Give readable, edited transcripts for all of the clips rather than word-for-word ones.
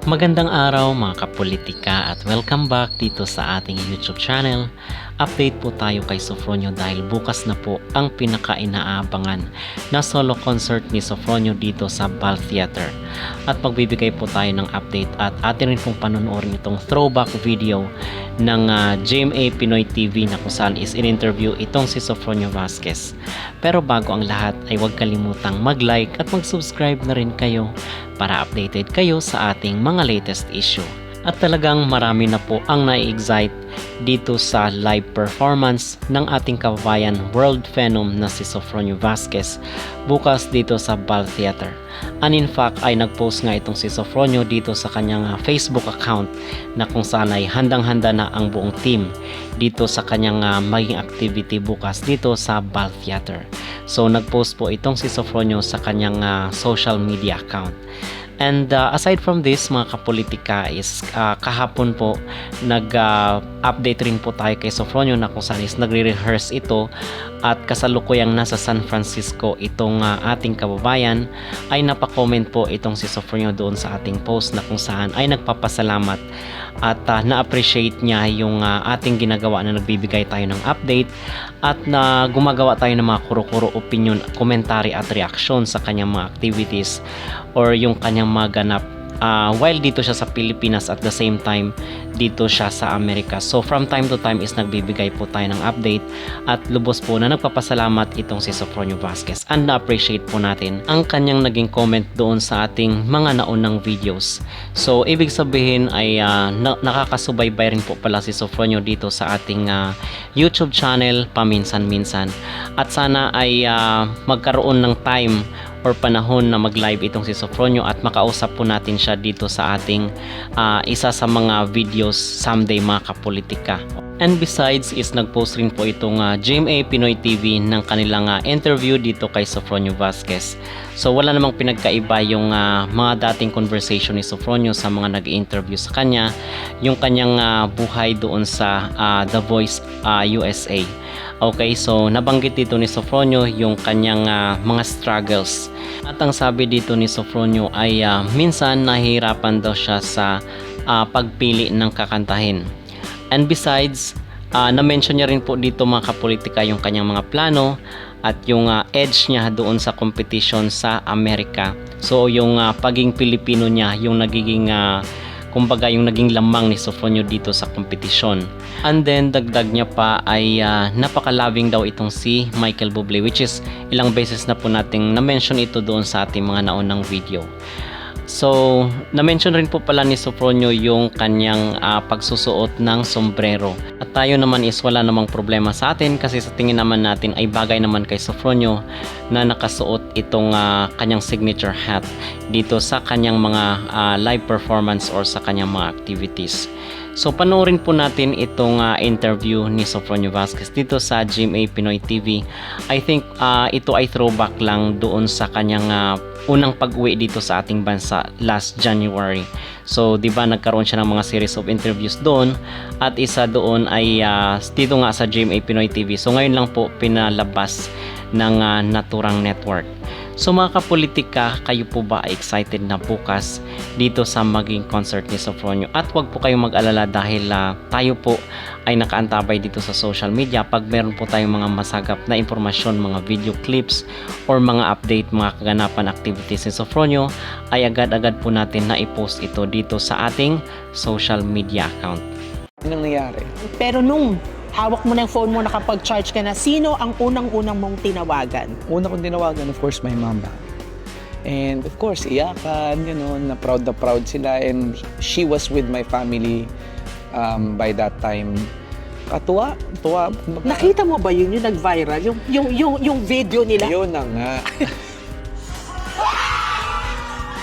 Magandang araw mga kapolitika at welcome back dito sa ating YouTube channel. Update po tayo kay Sofronio dahil bukas na po ang pinaka-inaabangan na solo concert ni Sofronio dito sa Bal Theater. At magbibigay po tayo ng update at atin rin pong panonoorin itong throwback video ng GMA Pinoy TV na kung saan is in-interview itong si Sofronio Vasquez. Pero bago ang lahat ay huwag kalimutang mag-like at mag-subscribe na rin kayo para updated kayo sa ating mga latest issue. At talagang marami na po ang na-excite dito sa live performance ng ating kababayan world phenom na si Sofronio Vasquez bukas dito sa Bal Theater. And in fact ay nagpost nga itong si Sofronio dito sa kanyang Facebook account na kung saan ay handang-handa na ang buong team dito sa kanyang maging activity bukas dito sa Bal Theater. So nagpost po itong si Sofronio sa kanyang social media account. And aside from this mga kapolitika is kahapon po nag-update rin po tayo kay Sofronio na kung saan is nagre-rehearse ito at kasalukuyang nasa San Francisco itong ating kababayan ay napakomment po itong si Sofronio doon sa ating post na kung saan ay nagpapasalamat at na-appreciate niya yung ating ginagawa na nagbibigay tayo ng update at na gumagawa tayo ng mga kuro-kuro opinion, commentary at reaction sa kanyang mga activities or yung kanyang mga ganap while dito siya sa Pilipinas at the same time dito siya sa Amerika. So from time to time is nagbibigay po tayo ng update at lubos po na nagpapasalamat itong si Sofronio Vasquez and na-appreciate po natin ang kanyang naging comment doon sa ating mga naunang videos. So ibig sabihin ay nakakasubaybay rin po pala si Sofronio dito sa ating YouTube channel paminsan-minsan at sana ay magkaroon ng time or panahon na mag-live itong si Sofronio at makausap po natin siya dito sa ating isa sa mga videos someday mga kapolitika. And besides is nagpost rin po itong GMA Pinoy TV ng kanilang interview dito kay Sofronio Vasquez. So wala namang pinagkaiba yung mga dating conversation ni Sofronio sa mga nag-interview sa kanya, yung kanyang buhay doon sa The Voice USA. Okay, so nabanggit dito ni Sofronio yung kanyang mga struggles. At ang sabi dito ni Sofronio ay minsan nahihirapan daw siya sa pagpili ng kakantahin. And besides, na-mention niya rin po dito mga kapolitika yung kanyang mga plano at yung edge niya doon sa competition sa Amerika. So yung paging Pilipino niya yung nagiging kumbaga yung naging lamang ni Sofronio dito sa kompetisyon. And then dagdag niya pa ay napakalabing daw itong si Michael Bublé, which is ilang beses na po nating na-mention ito doon sa ating mga naunang video. So na-mention rin po pala ni Sofronio yung kanyang pagsusuot ng sombrero. At tayo naman is wala namang problema sa atin kasi sa tingin naman natin ay bagay naman kay Sofronio na nakasuot itong kanyang signature hat dito sa kanyang mga live performance or sa kanyang mga activities. So panoorin po natin itong interview ni Sofronio Vasquez dito sa GMA Pinoy TV. I think ito ay throwback lang doon sa kanyang unang pag-uwi dito sa ating bansa last January. So, di ba nagkaroon siya ng mga series of interviews doon at isa doon ay dito nga sa GMA Pinoy TV. So, ngayon lang po pinalabas ng Naturang Network. So mga kapolitika, kayo po ba ay excited na bukas dito sa maging concert ni Sofronio? At wag po kayong mag-alala dahil tayo po ay nakaantabay dito sa social media. Pag meron po tayong mga masagap na impormasyon, mga video clips or mga update, mga kaganapan activities ni Sofronio, ay agad-agad po natin na i-post ito dito sa ating social media account. Anong nangyari? Pero nung hawak mo na yung phone mo, nakapag-charge ka na, sino ang unang-unang mong tinawagan? Una kong tinawagan, of course, my mama. And of course, iyakan, na proud sila. And she was with my family by that time. Tuwa. Nakita mo ba yun, yung nag-viral? Yung video nila? Yun na nga.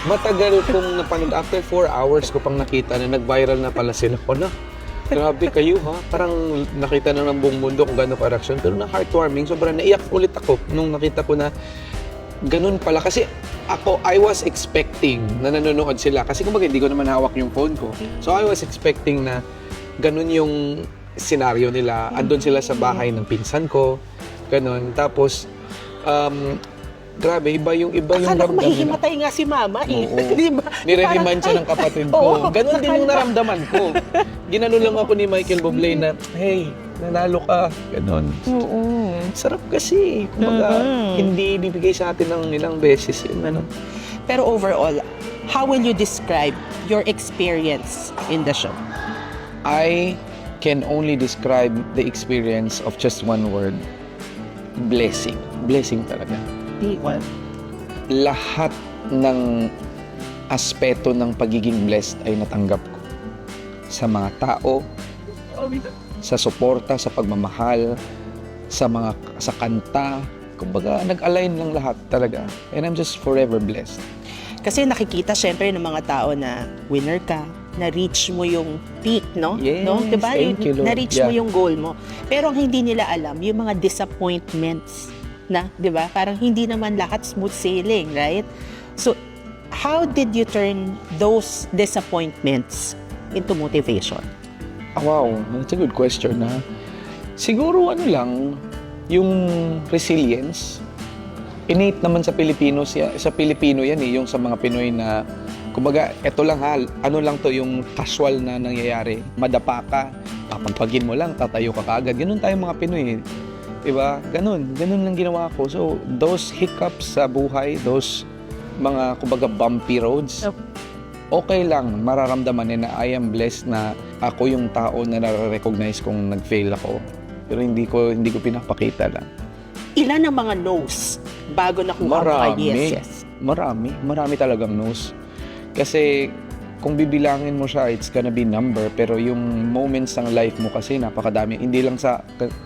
Matagal kong napanood. After 4 hours ko pang nakita na nag-viral na pala sila. Grabe kayo ha. Parang nakita na ng buong mundo kung gano'n ka-reaction. Pero na heartwarming. Sobrang naiyak ulit ako nung nakita ko na ganun pala. Kasi ako, I was expecting na nanonood sila. Kasi kumbaga hindi ko naman hawak yung phone ko. So I was expecting na ganun yung senaryo nila. Andun sila sa bahay ng pinsan ko. Ganun. Tapos, Grabe, iba yung Akala ko ramdam nila. mahihimatay nga si mama eh. Oo. Di ba? Nire-remind siya ng kapatid ko. Oo. Ganon din yung naramdaman ko. Ginano lang ako ni Michael Bublé na, hey, nanalo ka. Ganon. Oo. Sarap kasi. Kumbaga, hindi bibigay sa atin ng ilang beses yun. Ano. Pero overall, how will you describe your experience in the show? I can only describe the experience of just one word. Blessing. Blessing talaga. Well, Lahat ng aspeto ng pagiging blessed ay natanggap ko. Sa mga tao, sa suporta, sa pagmamahal, sa kanta. Kumbaga, nag-align lang lahat talaga. And I'm just forever blessed. kasi nakikita syempre ng mga tao na winner ka, na-reach mo yung peak, no? Yes, no? Diba? thank you, Lord. Na-reach mo Yeah. yung goal mo. Pero ang hindi nila alam, yung mga disappointments na, di ba? Parang hindi naman lahat smooth sailing, right? So, how did you turn those disappointments into motivation? Wow, that's a good question ha. Siguro ano lang, yung resilience. Innate naman sa Pilipino, sa Pilipino yan eh, yung sa mga Pinoy na, kumbaga, eto lang ha, ano lang to, yung casual na nangyayari. Madapa ka, papampagin mo lang, tatayo ka kaagad. Ganun tayo mga Pinoy eh. Diba? Ganun lang ginawa ko. So, those hiccups sa buhay, those mga, kumbaga, bumpy roads, okay lang, mararamdaman na I am blessed na ako yung tao na nare-recognize kung nag-fail ako. Pero hindi ko pinapakita lang. Ilan ang mga no's bago nakuha mo kay yes? Marami talagang no's. Kasi kung bibilangin mo siya, it's gonna be number. Pero yung moments ng life mo kasi napakadami. Hindi lang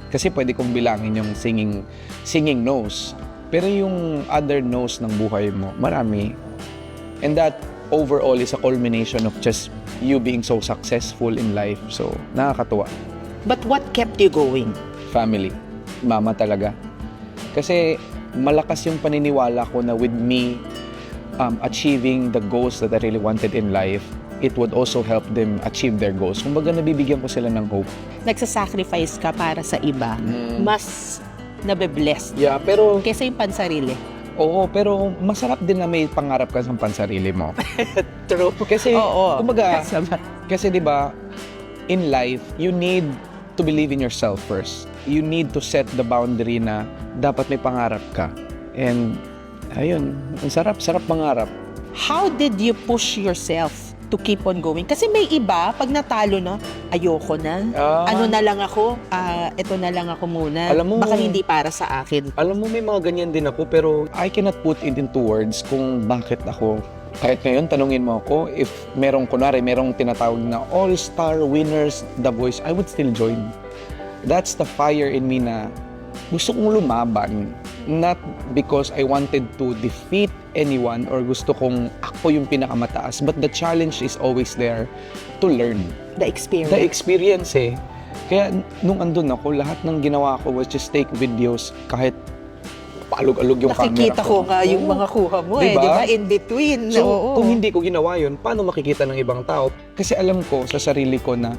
kasi pwede kong bilangin yung singing no's. Pero yung other no's ng buhay mo, marami. And that overall is a culmination of just you being so successful in life. So, nakakatuwa. But what kept you going? Family. Mama talaga. Kasi malakas yung paniniwala ko na with me achieving the goals that I really wanted in life, it would also help them achieve their goals. Kumbaga nabibigyan ko sila ng hope. Nagsasacrifice ka para sa iba, mas nabe-blessed Yeah, pero kaysa yung pansarili. Oo, pero masarap din na may pangarap ka sa pansarili mo. True. Kasi, Oo. kumbaga, Sabat. kasi di ba, in life, you need to believe in yourself first. You need to set the boundary na dapat may pangarap ka. And, ayun, ang sarap mangarap. How did you push yourself to keep on going? Kasi may iba, pag natalo na, ayoko na. Ano na lang ako, ito na lang ako muna. Alam mo- Baka hindi para sa akin. alam mo may mga ganyan din ako, pero I cannot put it into words kung bakit ako. Kahit ngayon, tanungin mo ako, if merong tinatawag na all-star winners The Voice, I would still join. That's the fire in me na gusto kong lumaban. Not because I wanted to defeat anyone or gusto kong ako yung pinakamataas, but the challenge is always there to learn. The experience. The experience eh. Kaya nung andun ako, lahat ng ginawa ko was just take videos kahit paalog-alog yung camera Nakikita ko nga yung Oo. mga kuha mo eh, Diba? di ba? In between. so, Oo. kung hindi ko ginawa yun, paano makikita ng ibang tao? Kasi alam ko sa sarili ko na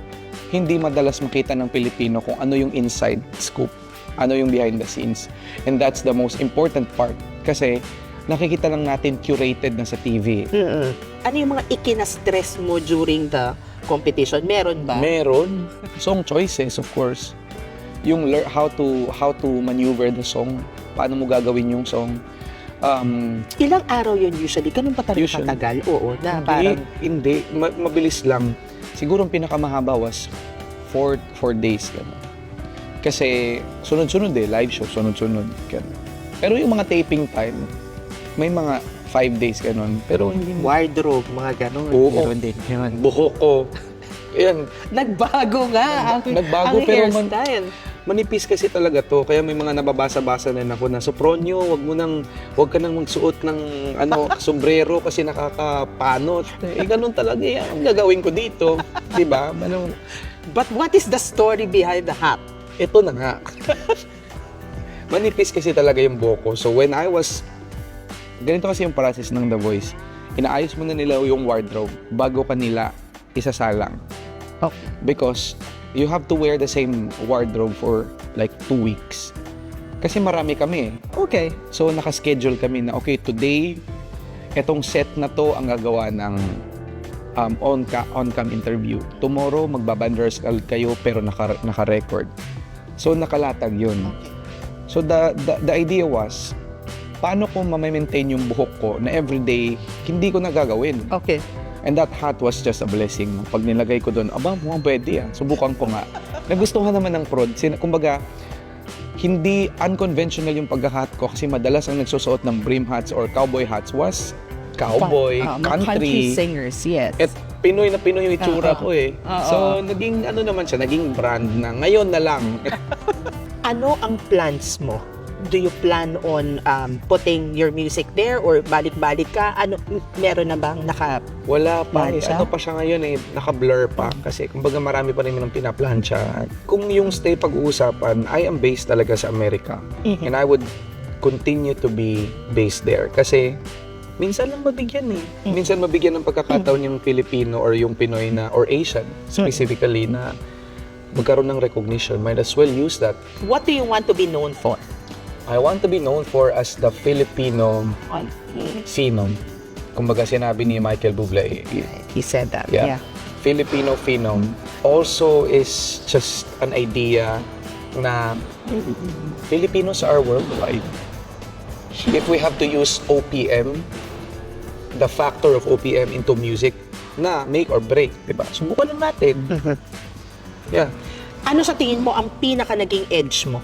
hindi madalas makita ng Pilipino kung ano yung inside scoop, ano yung behind the scenes. And that's the most important part. Kasi nakikita lang natin curated na sa TV. Mm-mm. Ano yung mga ikina-stress mo during the competition? Meron ba? Meron song choices, of course. Yung how to maneuver the song, paano mo gagawin yung song. Ilang araw yun usually? Ganun pa talaga Usually. katagal? Oo, na parang Hindi. Mabilis lang. Siguro ang pinakamahaba was 4 days. Ganun. Kasi sunod-sunod live show, sunod-sunod. Ganun. Pero yung mga taping time, may mga 5 days ganun. Pero hindi mo. wardrobe, mga ganun. Oo. Meron din. Yun. Buhok ko. Ayan, Nagbago nga Nagbago, ang pero hairstyle. manipis kasi talaga to. Kaya may mga nababasa-basa na ako na, Sopronio, wag ka nang magsuot ng sombrero kasi nakakapanot. Eh, ganun talaga yan. Ang gagawin ko dito. Diba? But what is the story behind the hat? Ito na nga. Manipis kasi talaga yung buhok ko. So when I was, Ganito kasi yung process ng The Voice. Inaayos muna nila yung wardrobe bago kanila isasalang. Okay. Because you have to wear the same wardrobe for like 2 weeks. Kasi marami kami. Okay. So, nakaschedule kami na, okay, today, etong set na to ang gagawa ng on-cam interview. Tomorrow, magbabanders kayo pero naka-record. So, nakalatag yun. So, the idea was, paano ko ma-maintain yung buhok ko na everyday, hindi ko nagagawin. Okay. And that hat was just a blessing. Pag nilagay ko doon, aba, mukhang pwede yan. Subukan ko nga. Nagustuhan naman ng prod. Kumbaga, hindi unconventional yung pagka-hat ko kasi madalas ang nagsusuot ng brim hats or cowboy hats was cowboy, Mga country country. singers, yes. At Pinoy na Pinoy yung itsura ko eh. Oo. So, naging ano naman siya, naging brand na ngayon na lang. Ano ang plans mo? Do you plan on putting your music there or balik-balik ka? Ano, meron na bang Wala pa eh. Plansya? Ano pa siya ngayon eh, naka-blur pa. Kasi kumbaga marami pa rin ng pinaplansya. Kung yung stay pag-uusapan, I am based talaga sa Amerika. And I would continue to be based there. Kasi minsan lang mabigyan eh. Minsan mabigyan ng pagkakataon yung Filipino or yung Pinoy na, or Asian specifically na magkaroon ng recognition. Might as well use that. What do you want to be known for? I want to be known for as the Filipino phenom. Kumbaga sinabi ni Michael Bublé, He said that. Yeah. Filipino phenom also is just an idea na Filipinos are worldwide. If we have to use OPM, the factor of OPM into music na make or break, diba? Subukan lang natin. Yeah. Ano sa tingin mo ang pinaka naging edge mo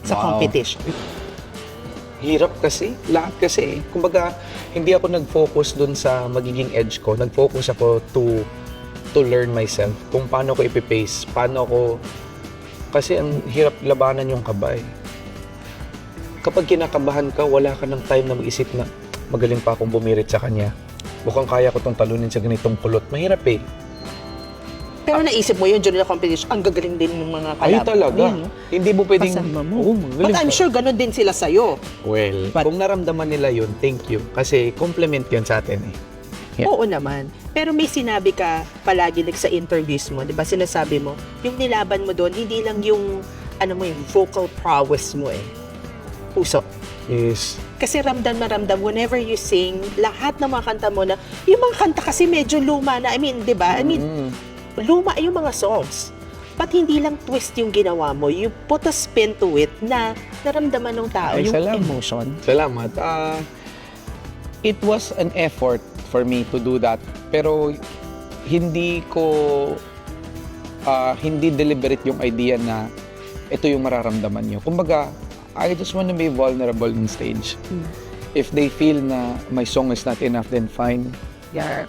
sa Wow. competition? Hirap kasi, lahat kasi. Kumbaga, hindi ako nag-focus dun sa magiging edge ko. Nag-focus ako to learn myself. Kung paano ko ipipace, paano ko... Kasi ang hirap labanan yung kabay. Kapag kinakabahan ka, wala ka ng time na mag-isip na magaling pa akong bumirit sa kanya. Mukhang kaya ko tong talunin sa ganitong kulot. Mahirap eh. Pero naisip mo yun during the competition, ang gagaling din ng mga Ay kalaban. talaga. Yun, no? Hindi mo pwedeng... Kasama mo. Oo, magaling But I'm pa. sure ganun din sila sa'yo. Well, But- kung naramdaman nila yun, thank you. Kasi compliment yun sa atin eh. Yeah. Oo naman. Pero may sinabi ka palagi sa interviews mo, di ba? Sinasabi mo, yung nilaban mo doon, hindi lang yung, ano mo yung vocal prowess mo eh. Puso. Yes. Kasi ramdam na ramdam, whenever you sing, lahat ng mga kanta mo na, yung mga kanta kasi medyo luma na, I mean, di ba? I mean, luma yung mga songs. But hindi lang twist yung ginawa mo, you put a spin to it na naramdaman ng tao, Ay, yung salamat. emotion. Salamat. It was an effort for me to do that. Pero hindi deliberate yung idea na ito yung mararamdaman nyo. Kumbaga, I just want to be vulnerable on stage. If they feel na my song is not enough, then fine. Yeah.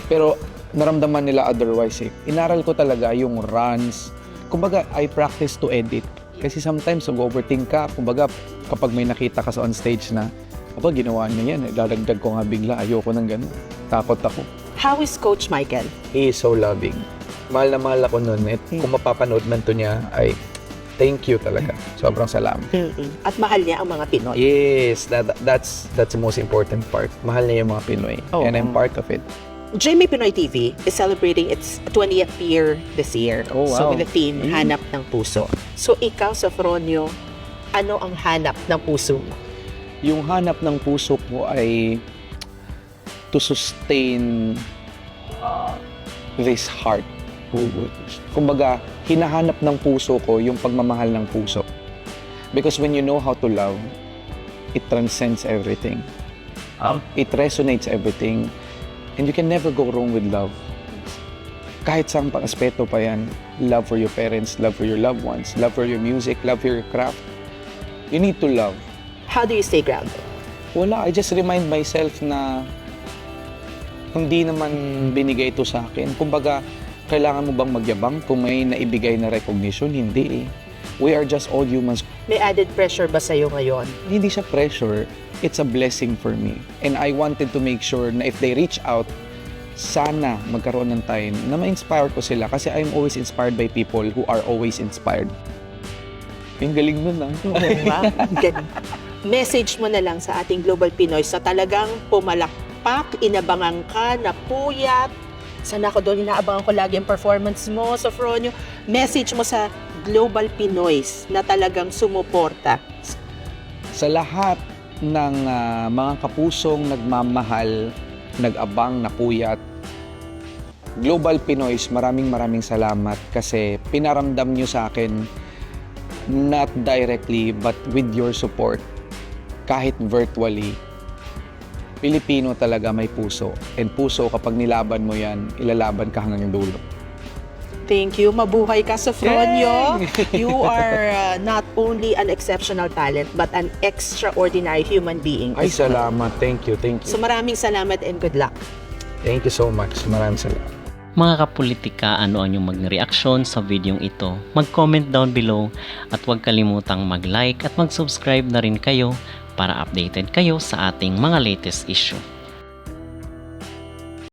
Pero naramdaman nila otherwise eh. Inaral ko talaga yung runs. Kumbaga, I practice to edit. Kasi sometimes, nag-overthink ka. Kumbaga, kapag may nakita ka sa on stage na, aba, ginawa niya yan. Dadagdag ko nga bigla. Ayoko ng gano'n. Takot ako. How is Coach Michael? He is so loving. Mahal na mahal ako nun. At kung mapapanood man to niya, ay thank you talaga. Sobrang salamat. At mahal niya ang mga Pinoy. Yes, that's the most important part. Mahal niya yung mga Pinoy. Oh. And I'm part of it. Jamie Pinoy TV is celebrating its 20th year this year. Oh, wow. So with the theme, Hanap ng Puso. So ikaw, Sofronio, ano ang hanap ng puso mo? Yung hanap ng puso ko ay to sustain this heart. Kumbaga, hinahanap ng puso ko yung pagmamahal ng puso. Because when you know how to love, it transcends everything. It resonates everything. And you can never go wrong with love. Kahit saang pang-aspeto pa yan, love for your parents, love for your loved ones, love for your music, love for your craft. You need to love. How do you stay grounded? Wala, I just remind myself na hindi naman binigay ito sa akin. Kumbaga, kailangan mo bang magyabang kung may naibigay na recognition? Hindi eh. We are just all humans. May added pressure ba sa'yo ngayon? Hindi siya pressure. It's a blessing for me. And I wanted to make sure na if they reach out, sana magkaroon ng time na ma-inspire ko sila. Kasi I'm always inspired by people who are always inspired. Yung galing nun ah. Diba? Ganun. Message mo na lang sa ating Global Pinoy sa talagang pumalakpak, inabangan ka, napuyat. Sana ako doon, inaabangan ko lagi ang performance mo, Sofronio. Message mo sa Global Pinoys na talagang sumuporta Sa lahat ng mga kapusong nagmamahal, nag-abang, napuyat, Global Pinoys, maraming salamat kasi pinaramdam nyo sa akin, not directly but with your support, kahit virtually, Pilipino talaga may puso. And puso, kapag nilaban mo yan, ilalaban ka hanggang dulo. Thank you. Mabuhay ka, Sofronio. You are not only an exceptional talent, but an extraordinary human being. Ay, as well. salamat. Thank you. So maraming salamat and good luck. Thank you so much. Maraming salamat. Mga kapolitika, ano ang inyong maging reaksyon sa videong ito? Mag-comment down below at huwag kalimutang mag-like at mag-subscribe na rin kayo para updated kayo sa ating mga latest issue.